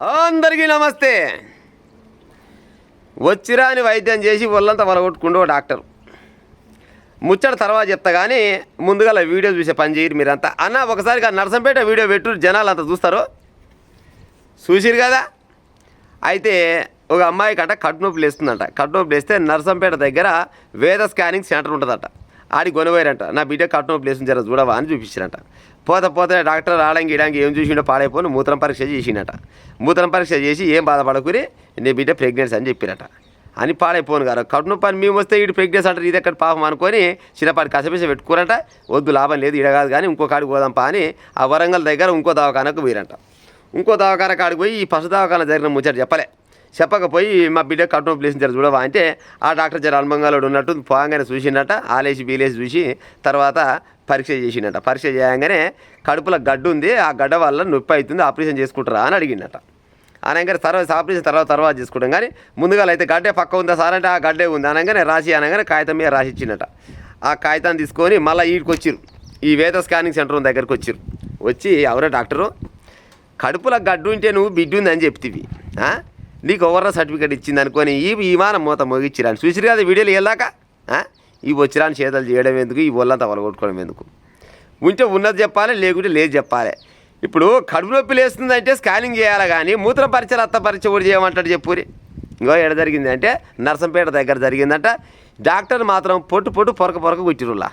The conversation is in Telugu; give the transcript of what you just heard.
అందరికీ నమస్తే. వచ్చిరాని వైద్యం చేసి ఒళ్ళంతా వలగొట్టుకుంటూ డాక్టర్ ముచ్చట తర్వాత చెప్తా కానీ ముందుగా వీడియో చూసే పని చేయరు మీరంతా. అన్న ఒకసారి నర్సంపేట వీడియో పెట్టు, జనాలు అంతా చూస్తారు. చూసిరు కదా. అయితే ఒక అమ్మాయి కంట కడుపు నొప్పి లేస్తుందంట. కడుపు నొప్పి లేస్తే నర్సంపేట దగ్గర వేద స్కానింగ్ సెంటర్ ఉంటుందట. ఆడికి కొనిపోయారంట. నా బిడ్డ కడుపు నొప్పి లేస్తుంది జర చూడవా అని చూపించారంట. పోతే డాక్టర్ రావడానికి ఇడానికి ఏం చూసిండో పాడైపోయి మూత్రం పరీక్ష చేసిండట. మూత్రం పరీక్ష చేసి ఏం బాధపడకురి నీ బిడ్డ ప్రెగ్నెన్సీ అని చెప్పిరట. అని పాడైపోను గారు కడుపు నొప్పి అని మేము వస్తే ఇటు ప్రెగ్నెన్సీ అంటారు, ఇది ఎక్కడ పాపం అనుకొని చిన్నపాటి కసపిస పెట్టుకోరంట. వద్దు లాభం లేదు ఇడ కాదు కానీ ఇంకో కాడికి పోదాంపా అని ఆ వరంగల్ దగ్గర ఇంకో దవాఖానకు పోయిరంట. ఇంకో దవాఖాన కాడికి పోయి ఈ పశు దవాఖాన జరిగిన ముచ్చట చెప్పకపోయి మా బిడ్డ కడుపు నొప్పి లేసిన జర చూడవా అంటే ఆ డాక్టర్ జర అనుభవంగాడు ఉన్నట్టు పోగానే చూసిండట. ఆలేసి బీలేసి చూసి తర్వాత పరీక్ష చేసిండట. పరీక్ష చేయగానే కడుపులో గడ్డు ఉంది, ఆ గడ్డ వల్ల నొప్పి అవుతుంది, ఆపరేషన్ చేసుకుంటారా అని అడిగిండట. అనగానే ఆపరేషన్ తర్వాత చేసుకుంటాం కానీ ముందుగా అయితే గడ్డే పక్క ఉందా సార్ అంటే ఆ గడ్డే ఉంది అనగానే అనగానే కాగితం మీద రాసి ఇచ్చిండట. ఆ కాగితాన్ని తీసుకొని మళ్ళీ వీటికి వచ్చిరు, ఈ వేద స్కానింగ్ సెంటర్ దగ్గరికి వచ్చిరు. వచ్చి ఎవరో డాక్టరు కడుపులో గడ్డు ఉంటే నువ్వు బిడ్డ ఉందని చెప్తివి, నీకు ఎవరో సర్టిఫికేట్ ఇచ్చింది అనుకొని ఈ విమానం మూత మోగిచ్చిరాని చూసిరు కదా వీడియోలు వెళ్ళాక. ఈ వచ్చిరాని చేతలు చేయడం ఎందుకు, ఈ ఒళ్ళంతా వలగొట్టుకోవడం ఎందుకు? ఉంటే ఉన్నది చెప్పాలి, లేకుంటే లేదు చెప్పాలి. ఇప్పుడు కడుపు నొప్పి లేస్తుందంటే స్కానింగ్ చేయాలి కానీ మూత్ర పరీక్ష రక్త పరీక్ష కూడా చేయమంటాడు చెప్పురి. ఇంకో ఎక్కడ జరిగింది అంటే నర్సంపేట దగ్గర జరిగిందంట. డాక్టర్ మాత్రం పొట్టు పొరక కొట్టిరులా.